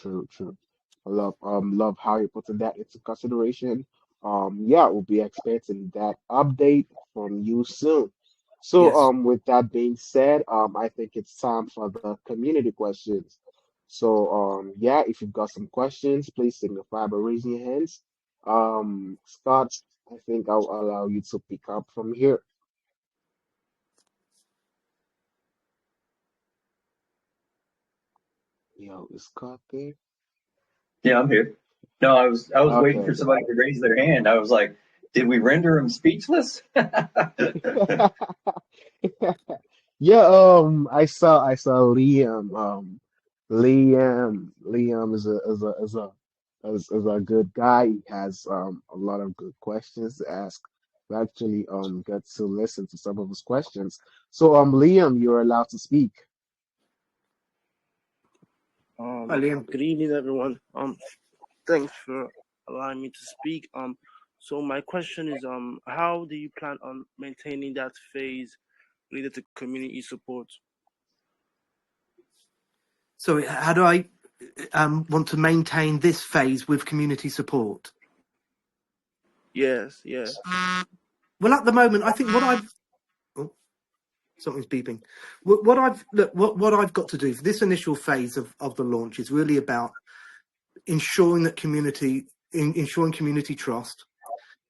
I love how you put that into consideration. Yeah, we'll be expecting that update from you soon. So Yes. with that being said, I think it's time for the community questions. So yeah, if you've got some questions, please signify by raising your hands. Scott, I think I'll allow you to pick up from here. Yo, is Scott there? Yeah, I'm here. No, I was waiting for Okay. somebody to raise their hand. I was like, did we render them speechless? Yeah, I saw Liam. Liam is a good guy. He has a lot of good questions to ask. We actually got to listen to some of his questions. So Liam, you're allowed to speak. Hi, Liam. Good evening, everyone. Thanks for allowing me to speak. So my question is, how do you plan on maintaining that phase related to community support? So how do I want to maintain this phase with community support? Yes, yeah. Well, at the moment, I think oh, something's beeping. What I've got to do for this initial phase of the launch is really about ensuring that ensuring community trust,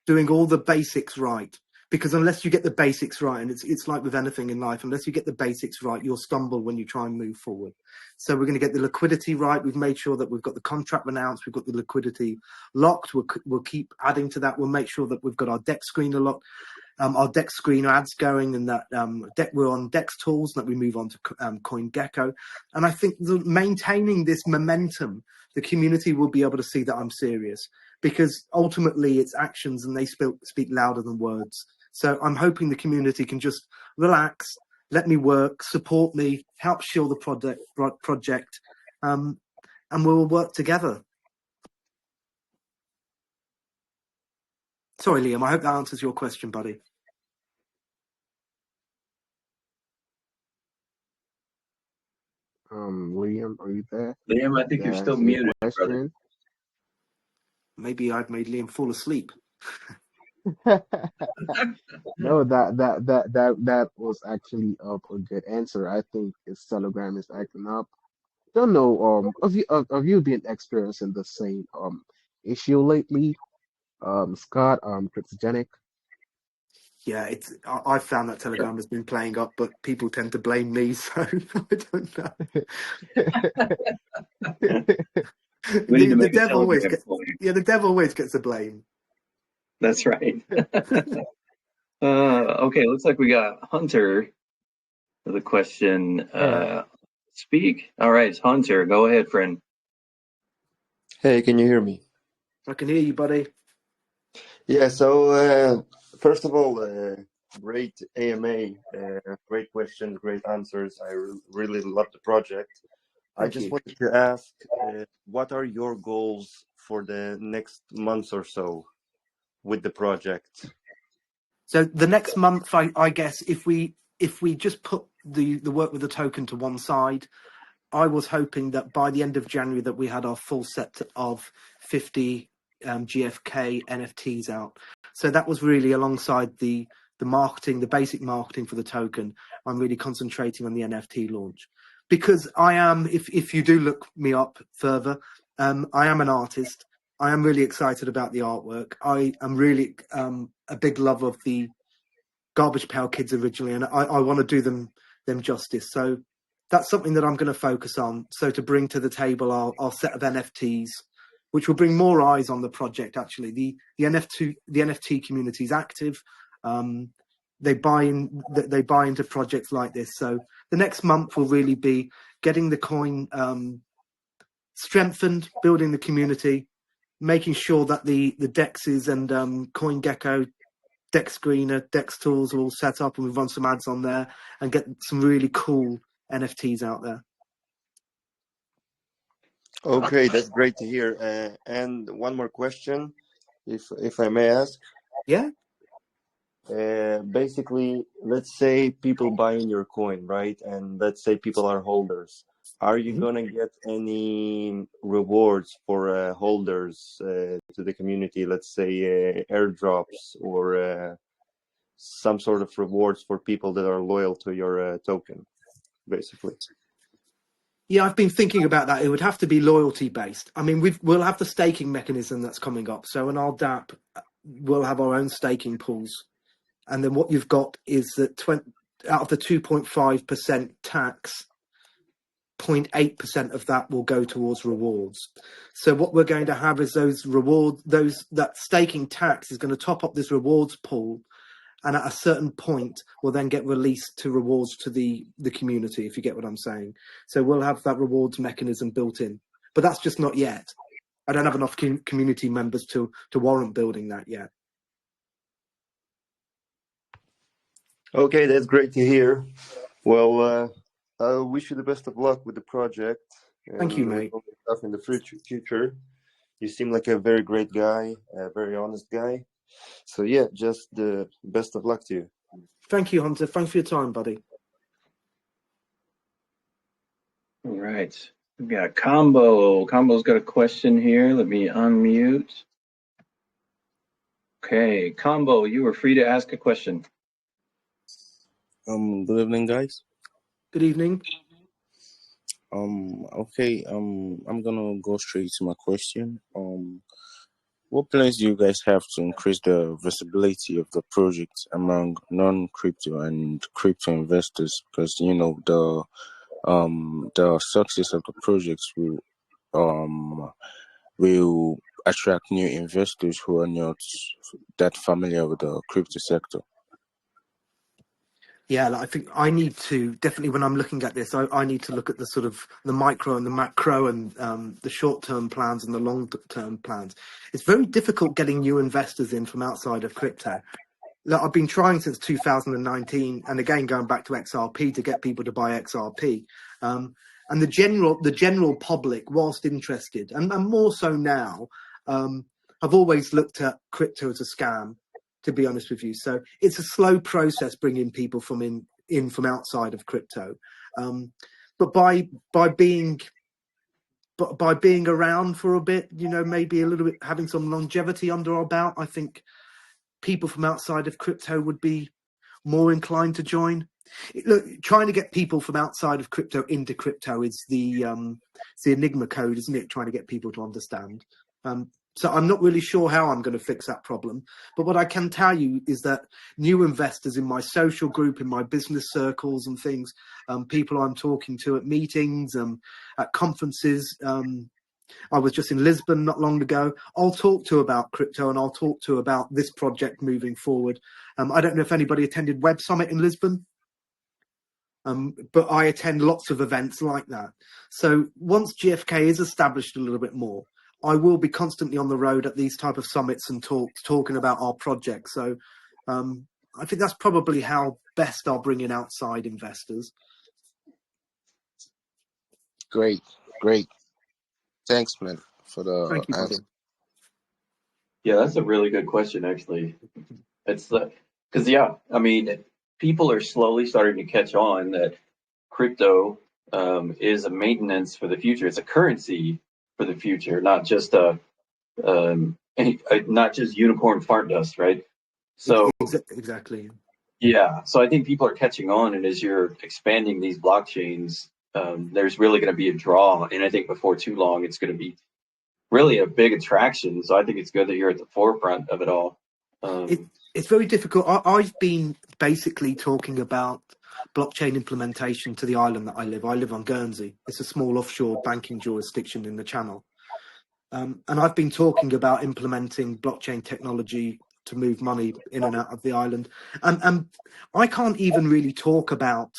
doing all the basics right. Because unless you get the basics right, and it's like with anything in life, unless you get the basics right, you'll stumble when you try and move forward. So we're going to get the liquidity right. We've made sure that we've got the contract renounced. We've got the liquidity locked. We'll keep adding to that. We'll make sure that we've got our debt screener locked. our Dex screener ads going, and that we're on Dex tools, and that we move on to CoinGecko. And I think maintaining this momentum, the community will be able to see that I'm serious, because ultimately it's actions and they speak louder than words. So I'm hoping the community can just relax, let me work, support me, help shield the project, and we'll work together. Sorry, Liam, I hope that answers your question, buddy. Liam, are you there? Liam, I think you're still Answer your muted, brother. question. Maybe I've made Liam fall asleep. No, that was actually a good answer. I think his Telegram is acting up. Don't know. Have you been experiencing the same issue lately? Scott, Cryptogenic. Yeah, I found that Telegram has been playing up, but people tend to blame me, so I don't know. We need to make the a dev always Telegram gets, for you. yeah, the dev always gets the blame. That's right. Okay, looks like we got Hunter with a question. Speak. All right, Hunter, go ahead, friend. Hey, can you hear me? I can hear you, buddy. Yeah, so first of all, great AMA, great questions, great answers. I really love the project. I just wanted to ask, what are your goals for the next month or so with the project? So the next month, I guess, if we just put the work with the token to one side, I was hoping that by the end of January that we had our full set of 50 GFK NFTs out. So that was really alongside the marketing, the basic marketing for the token. I'm really concentrating on the NFT launch, because I am, if you do look me up further, I am an artist. I am really excited about the artwork. I am really a big lover of the Garbage Pail Kids originally, and I want to do them justice. So that's something that I'm going to focus on. So to bring to the table our set of NFTs, which will bring more eyes on the project. Actually, the NFT community is active. They buy into projects like this. So the next month will really be getting the coin strengthened, building the community, making sure that the Dexes and CoinGecko, Dex Screener, Dex Tools are all set up, and we've run some ads on there and get some really cool NFTs out there. Okay, that's great to hear. And one more question, if I may ask. Yeah. Basically, let's say people buy in your coin, right? And let's say people are holders. Are you gonna get any rewards for holders to the community? Let's say airdrops or some sort of rewards for people that are loyal to your token, basically. Yeah, I've been thinking about that. It would have to be loyalty based. I mean, we'll have the staking mechanism that's coming up. So in our DApp, we'll have our own staking pools, and then what you've got is that out of the 2.5% tax, 0.8% of that will go towards rewards. So what we're going to have is that staking tax is going to top up this rewards pool, and at a certain point will then get released to rewards to the community, if you get what I'm saying. So we'll have that rewards mechanism built in, but that's just not yet. I don't have enough community members to warrant building that yet. Okay, that's great to hear. Well, I wish you the best of luck with the project. Thank you, mate. Stuff in the future. You seem like a very great guy, a very honest guy. So yeah, just the best of luck to you. Thank you, Hunter. Thanks for your time, buddy. All right. We've got Combo. Combo's got a question here. Let me unmute. Okay, Combo, you are free to ask a question. Good evening, guys. Good evening. Okay, I'm gonna go straight to my question. What plans do you guys have to increase the visibility of the project among non-crypto and crypto investors? Because the success of the projects will attract new investors who are not that familiar with the crypto sector. Yeah, like, I think I need to definitely, when I'm looking at this, I need to look at the sort of the micro and the macro and the short-term plans and the long-term plans. It's very difficult getting new investors in from outside of crypto. Look, I've been trying since 2019, and again going back to XRP to get people to buy XRP. And the general public, whilst interested, and more so now, I've always looked at crypto as a scam, to be honest with you. So it's a slow process bringing people from in from outside of crypto. But by being around for a bit, you know, maybe a little bit, having some longevity under our belt, I think people from outside of crypto would be more inclined to join. Look, trying to get people from outside of crypto into crypto is the Enigma code, isn't it? Trying to get people to understand. So I'm not really sure how I'm going to fix that problem. But what I can tell you is that new investors in my social group, in my business circles and things, people I'm talking to at meetings, at conferences, I was just in Lisbon not long ago. I'll talk to about crypto and I'll talk to about this project moving forward. I don't know if anybody attended Web Summit in Lisbon, but I attend lots of events like that. So once GFK is established a little bit more, I will be constantly on the road at these type of summits and talking about our project. So I think that's probably how best I'll bring in outside investors. Great. Thanks, man, for the Thank you, brother. answer. Yeah, that's a really good question, actually. It's because, yeah, I mean, people are slowly starting to catch on that crypto is a maintenance for the future. It's a currency for the future, not just not just unicorn fart dust, right? So Exactly. yeah, so I think people are catching on, and as you're expanding these blockchains, there's really going to be a draw, and I think before too long, it's going to be really a big attraction. So I think it's good that you're at the forefront of it all. It's very difficult. I've been basically talking about blockchain implementation to the island that I live. I live on Guernsey. It's a small offshore banking jurisdiction in the Channel. And I've been talking about implementing blockchain technology to move money in and out of the island. And I can't even really talk about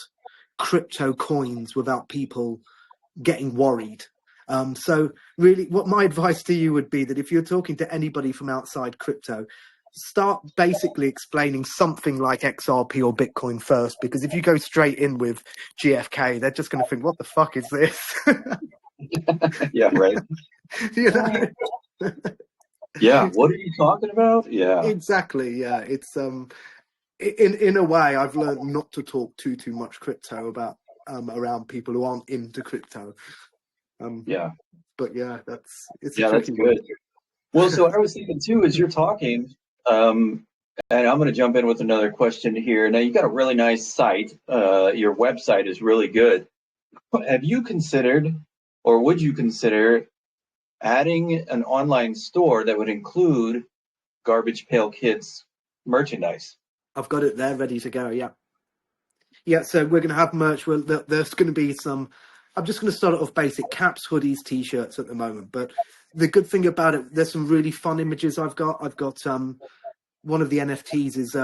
crypto coins without people getting worried. So really, what my advice to you would be that if you're talking to anybody from outside crypto, start basically explaining something like XRP or Bitcoin first, because if you go straight in with GFK, they're just going to think, what the fuck is this? Yeah, right. You know? Yeah, what are you talking about? Yeah, Exactly. Yeah, it's in a way, I've learned not to talk too much crypto about around people who aren't into crypto. Yeah, But yeah, it's a yeah, that's tricky one. good. Well, so I was thinking too, as you're talking, and I'm going to jump in with another question here. Now, you've got a really nice site. Your website is really good. Have you considered, or would you consider, adding an online store that would include Garbage Pail Kids merchandise? I've got it there ready to go. Yeah. So we're going to have merch. Well, there's going to be some. I'm just going to start it off basic: caps, hoodies, t-shirts at the moment. But the good thing about it, there's some really fun images I've got. One of the NFTs is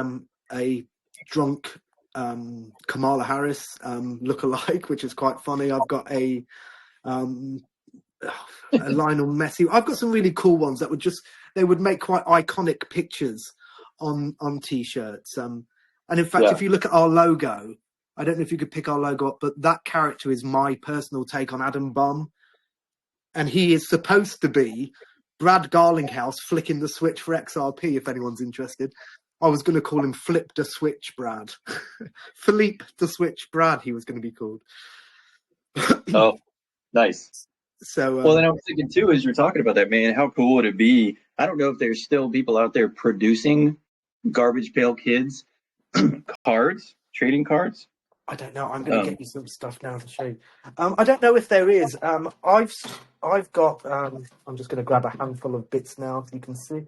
a drunk Kamala Harris look-alike, which is quite funny. I've got a Lionel Messi. I've got some really cool ones that would make quite iconic pictures on t-shirts. And in fact, if you look at our logo, I don't know if you could pick our logo up, but that character is my personal take on Adam Bum. And he is supposed to be Brad Garlinghouse flicking the switch for XRP, if anyone's interested. I was going to call him Flip the Switch Brad. Philippe the Switch Brad, he was going to be called. Oh, nice. So, well, then I was thinking too, as you're talking about that, man, how cool would it be? I don't know if there's still people out there producing Garbage Pail Kids cards, trading cards. I don't know. I'm going to get you some stuff now to show you. I don't know if there is. I've got. I'm just going to grab a handful of bits now, so you can see.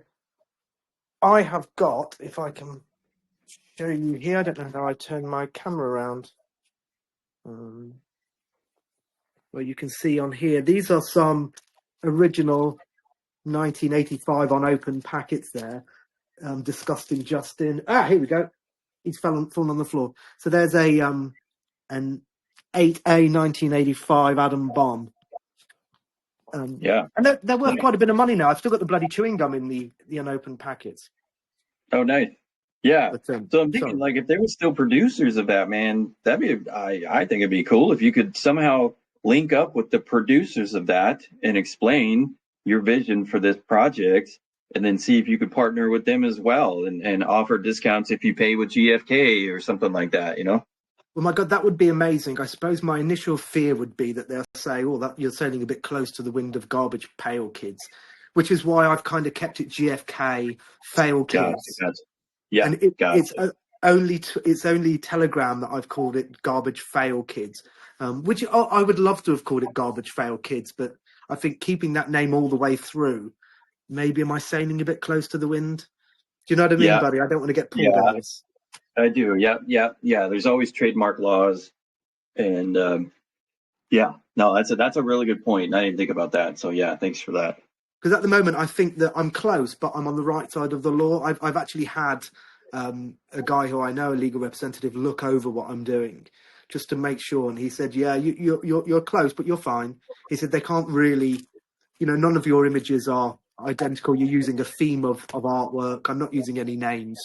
I have got. If I can show you here, I don't know how I turn my camera around. Well, you can see on here. These are some original 1985 on open packets there. Disgusting Justin. Here we go. He's fallen on the floor. So there's an 8A 1985 Adam bomb. Yeah. And they're worth quite a bit of money now. I've still got the bloody chewing gum in the unopened packets. Oh, nice. Yeah. But, So I'm thinking, like, if there were still producers of that, man, that'd be, I think it'd be cool if you could somehow link up with the producers of that and explain your vision for this project, and then see if you could partner with them as well and offer discounts if you pay with GFK or something like that, you know? Well, my God, that would be amazing. I suppose my initial fear would be that they'll say, oh, that you're sailing a bit close to the wind of Garbage Pail Kids, which is why I've kind of kept it GFK Fail Kids. Gotcha. Yeah, and it's only Telegram that I've called it Garbage Fail Kids, which I would love to have called it Garbage Fail Kids, but I think keeping that name all the way through, maybe am I sailing a bit close to the wind? Do you know what I mean, buddy? I don't want to get pulled on this. I do. Yeah. There's always trademark laws, and no, that's a really good point. I didn't think about that. So yeah, thanks for that. Because at the moment, I think that I'm close, but I'm on the right side of the law. I've actually had a guy who I know, a legal representative, look over what I'm doing just to make sure. And he said, yeah, you're close, but you're fine. He said, they can't really, none of your images are identical. You're using a theme of artwork. I'm not using any names.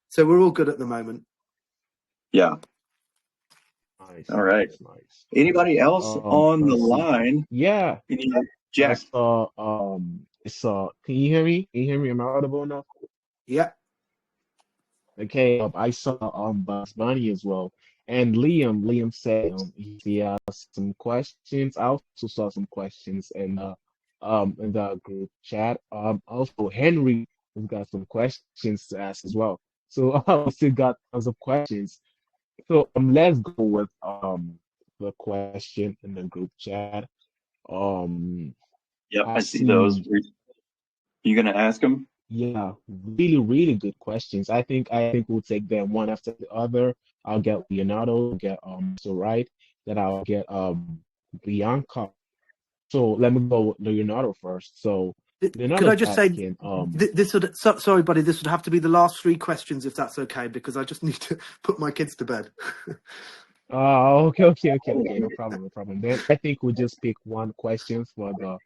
So we're all good at the moment. Yeah. Nice. All right. Nice. Anybody else on the line? Yeah. Jack. Can you hear me? Can you hear me? Am I audible enough? Yeah. Okay. I saw Bugs Bunny as well. And Liam said he has some questions. I also saw some questions in the group chat. Also Henry has got some questions to ask as well. So I still got tons of questions. So let's go with the question in the group chat. Yep, I see those. You gonna ask them? Yeah, really, really good questions. I think we'll take them one after the other. I'll get Leonardo, I'll get Mr. Wright, then I'll get Bianca. So let me go with Leonardo first. So could I just say this would sorry, buddy, this would have to be the last 3 questions if that's okay, because I just need to put my kids to bed. Okay, no problem. Then I think we'll just pick one question from the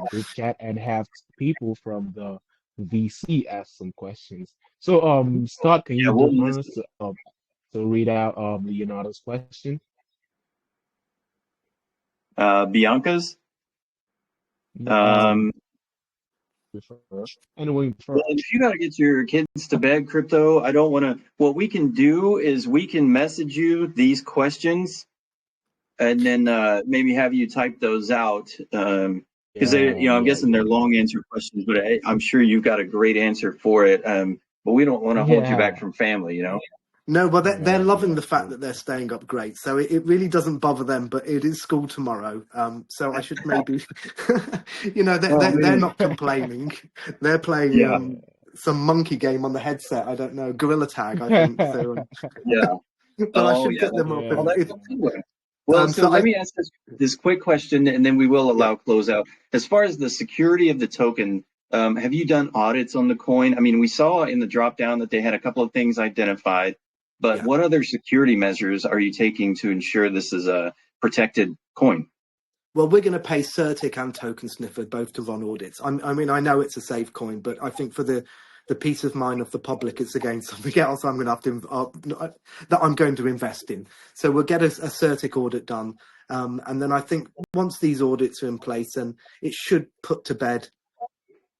group chat and have people from the VC ask some questions. So Scott, can you do honors to read out Leonardo's question? Bianca's. Anyway, if you got to get your kids to bed, Crypto, I don't want to. What we can do is we can message you these questions, and then maybe have you type those out. Because I'm guessing they're long answer questions, but I'm sure you've got a great answer for it. But we don't want to hold you back from family, No, well, they're loving the fact that they're staying up great. So it really doesn't bother them, but it is school tomorrow. So I should maybe, they're not complaining. They're playing some monkey game on the headset. I don't know, Gorilla Tag, I think. So, but I should get them up. Well, so let me ask this quick question, and then we will allow closeout. As far as the security of the token, have you done audits on the coin? I mean, we saw in the drop down that they had a couple of things identified, but what other security measures are you taking to ensure this is a protected coin? Well, we're going to pay Certic and Token Sniffer both to run audits. I mean, I know it's a safe coin, but I think for the peace of mind of the public, it's again something else I'm going to have to that I'm going to invest in. So we'll get a Certic audit done, and then I think once these audits are in place, then it should put to bed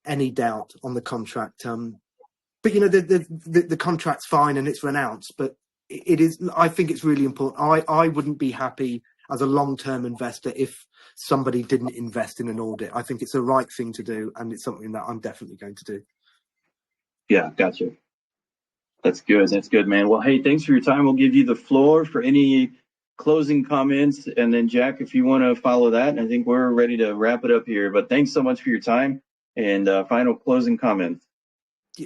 any doubt on the contract. But the contract's fine and it's renounced, but it is. I think it's really important. I wouldn't be happy as a long-term investor if somebody didn't invest in an audit. I think it's the right thing to do, and it's something that I'm definitely going to do. Yeah, gotcha. That's good, man. Well, hey, thanks for your time. We'll give you the floor for any closing comments, and then Jack, if you want to follow that, I think we're ready to wrap it up here. But thanks so much for your time, and final closing comments.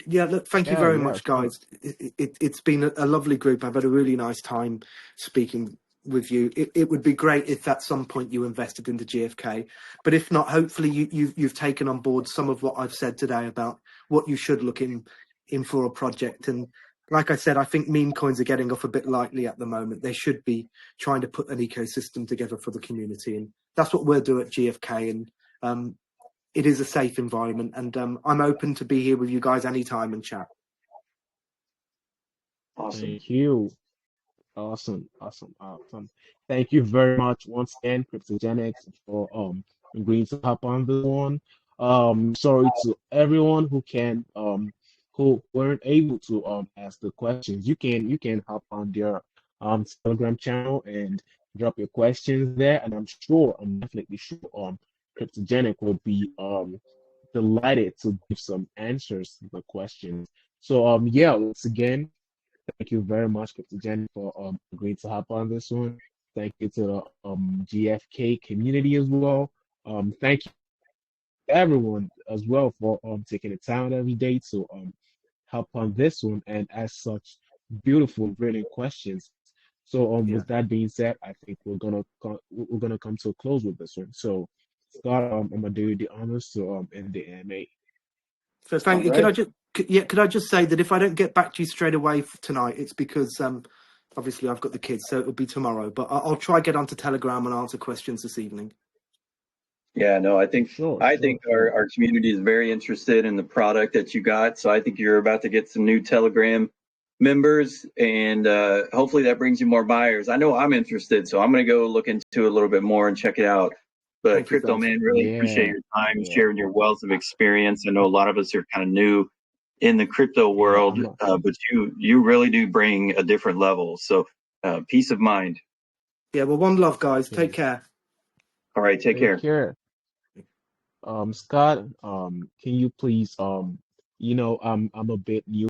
Yeah, look, thank you very much, guys. It's been a lovely group. I've had a really nice time speaking with you. It would be great if at some point you invested into GFK, but if not, hopefully you've taken on board some of what I've said today about what you should look in for a project. And like I said, I think meme coins are getting off a bit lightly at the moment. They should be trying to put an ecosystem together for the community, and that's what we'll do at GFK. And it is a safe environment, and I'm open to be here with you guys anytime and chat. Awesome. Thank you. Awesome. Thank you very much once again, Cryptogenics, for agreeing to hop on this one. Sorry to everyone who weren't able to ask the questions. You can hop on their Telegram channel and drop your questions there, and I'm definitely sure Cryptogenic will be delighted to give some answers to the questions. So yeah, once again, thank you very much, Cryptogenic, for agreeing to hop on this one. Thank you to the GFK community as well. Thank you to everyone as well for taking the time every day to hop on this one and ask such beautiful, brilliant questions. So Yeah. with that being said, I think we're gonna come to a close with this one. So Scott, I'm gonna do you the honors to end the AMA. So thank you. All right. Could I just say that if I don't get back to you straight away tonight, it's because obviously I've got the kids, so it'll be tomorrow. But I'll try get onto Telegram and answer questions this evening. Yeah, no, I think Sure. our community is very interested in the product that you got. So I think you're about to get some new Telegram members, and hopefully that brings you more buyers. I know I'm interested, so I'm going to go look into it a little bit more and check it out. But Thank you, Crypto guys. Man, really appreciate your time, sharing your wealth of experience. I know a lot of us are kind of new in the crypto world, but you really do bring a different level. So peace of mind. Yeah, well, one love, guys. Take care. All right, take care. Scott, can you please I'm a bit new